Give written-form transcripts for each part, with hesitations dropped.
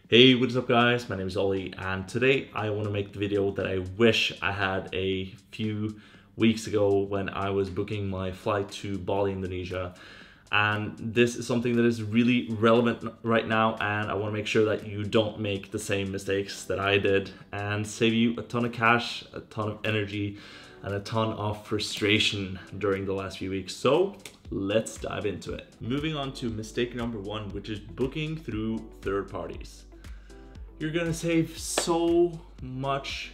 Hey, what's up guys? My name is Ollie and today I want to make the video that I wish I had a few weeks ago when I was booking my flight to Bali, Indonesia. And this is something that is really relevant right now, and I want to make sure that you don't make the same mistakes that I did and save you a ton of cash, a ton of energy, and a ton of frustration during the last few weeks. So let's dive into it. Moving on to mistake number one, which is booking through third parties. You're gonna save so much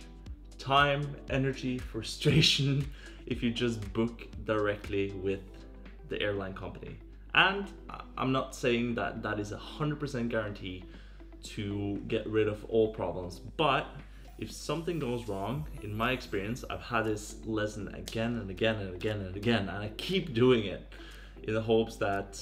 time, energy, frustration if you just book directly with the airline company. And I'm not saying that that is 100% guarantee to get rid of all problems, but if something goes wrong, in my experience, I've had this lesson again and again and again and again, and I keep doing it in the hopes that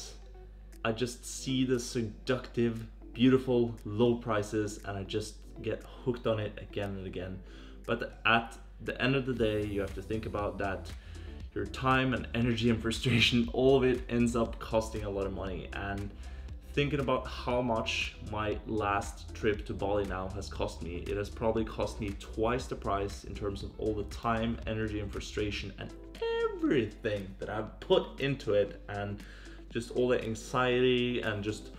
I just see the seductive, beautiful, low prices and I just get hooked on it again and again. But at the end of the day, you have to think about that your time and energy and frustration, all of it ends up costing a lot of money. And thinking about how much my last trip to Bali now has cost me, it has probably cost me twice the price in terms of all the time, energy, and frustration and everything that I've put into it, and just all the anxiety and just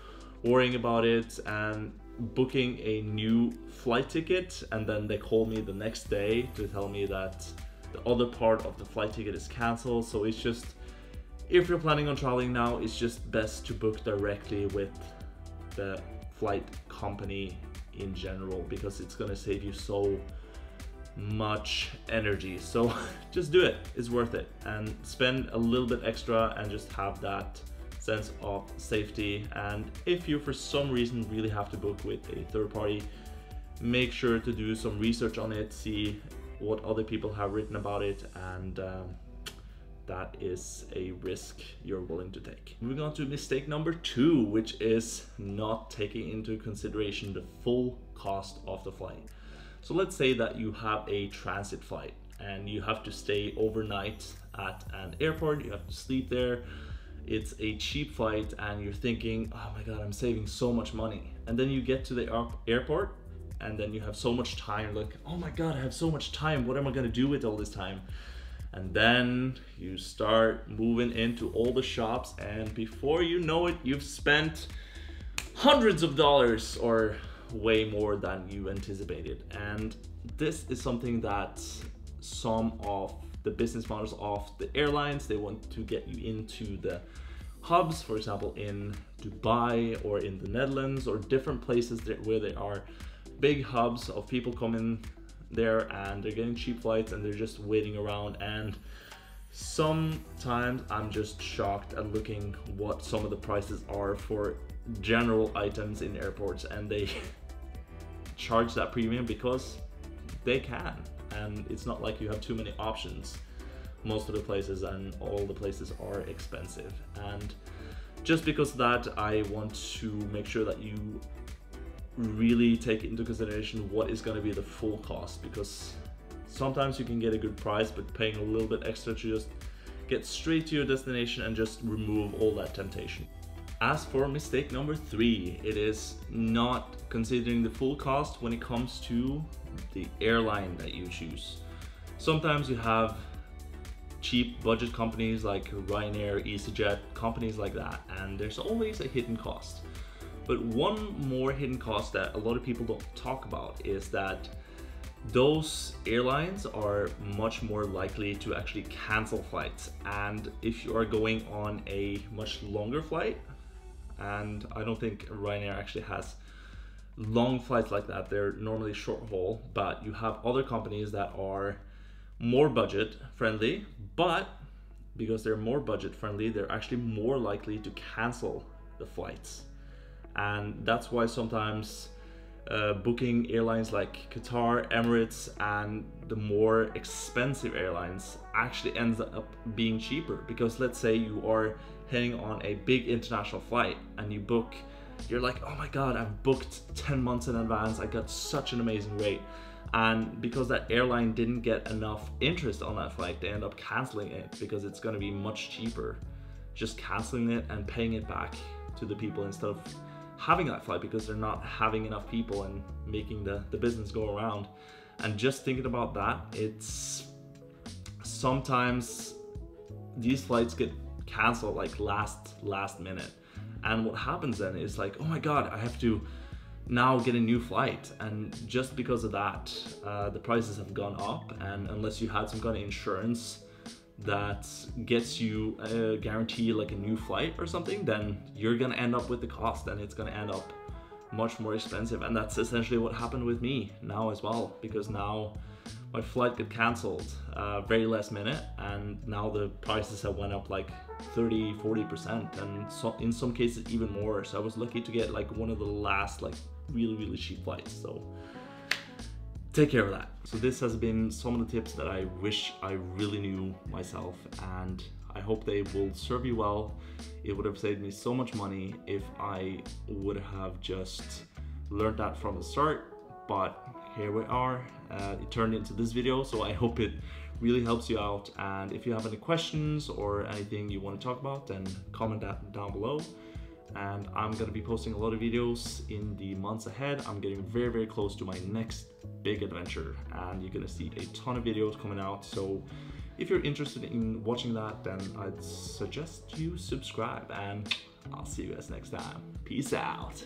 worrying about it and booking a new flight ticket, and then they call me the next day to tell me that the other part of the flight ticket is canceled. So it's just, if you're planning on traveling now, it's just best to book directly with the flight company in general, because it's gonna save you so much energy. So just do it, it's worth it, and spend a little bit extra and just have that sense of safety. And if you for some reason really have to book with a third party, make sure to do some research on it, see what other people have written about it, and that is a risk you're willing to take. Moving on to mistake number two, which is not taking into consideration the full cost of the flight. So let's say that you have a transit flight and you have to stay overnight at an airport, you have to sleep there. It's a cheap flight and you're thinking, oh my god, I'm saving so much money. And then you get to the airport and then you have so much time, like, oh my god, I have so much time, what am I gonna do with all this time? And then you start moving into all the shops, and before you know it, you've spent hundreds of dollars or way more than you anticipated. And this is something that some of the business models of the airlines, they want to get you into the hubs, for example in Dubai or in the Netherlands or different places where there are big hubs of people coming there and they're getting cheap flights and they're just waiting around. And sometimes I'm just shocked at looking what some of the prices are for general items in airports, and they charge that premium because they can. And it's not like you have too many options most of the places, and all the places are expensive. And just because of that, I want to make sure that you really take into consideration what is going to be the full cost, because sometimes you can get a good price but paying a little bit extra to just get straight to your destination and just remove all that temptation. As for mistake number three, it is not considering the full cost when it comes to the airline that you choose. Sometimes you have cheap budget companies like Ryanair, EasyJet, companies like that, and there's always a hidden cost. But one more hidden cost that a lot of people don't talk about is that those airlines are much more likely to actually cancel flights. And if you are going on a much longer flight, and I don't think Ryanair actually has long flights like that, they're normally short haul, but you have other companies that are more budget friendly, but because they're more budget friendly, they're actually more likely to cancel the flights. And that's why sometimes booking airlines like Qatar, Emirates, and the more expensive airlines actually ends up being cheaper. Because let's say you are heading on a big international flight and you book, you're like, oh my god, I've booked 10 months in advance, I got such an amazing rate. And because that airline didn't get enough interest on that flight, they end up canceling it because it's going to be much cheaper just canceling it and paying it back to the people instead of having that flight because they're not having enough people and making the business go around. And just thinking about that, it's sometimes these flights get canceled like last minute. And what happens then is like, oh my God, I have to now get a new flight. And just because of that, the prices have gone up. And unless you had some kind of insurance that gets you a guarantee like a new flight or something, then you're gonna end up with the cost and it's gonna end up much more expensive. And that's essentially what happened with me now as well, because now my flight got cancelled very last minute, and now the prices have went up like 30-40%, and so in some cases even more. So I was lucky to get like one of the last like really cheap flights, so take care of that. So this has been some of the tips that I wish I really knew myself, and I hope they will serve you well. It would have saved me so much money if I would have just learned that from the start, but here we are. It turned into this video, so I hope it really helps you out. And if you have any questions or anything you want to talk about, then comment that down below. And I'm gonna be posting a lot of videos in the months ahead. I'm getting very close to my next big adventure, and you're gonna see a ton of videos coming out. So if you're interested in watching that, then I'd suggest you subscribe, and I'll see you guys next time. Peace out.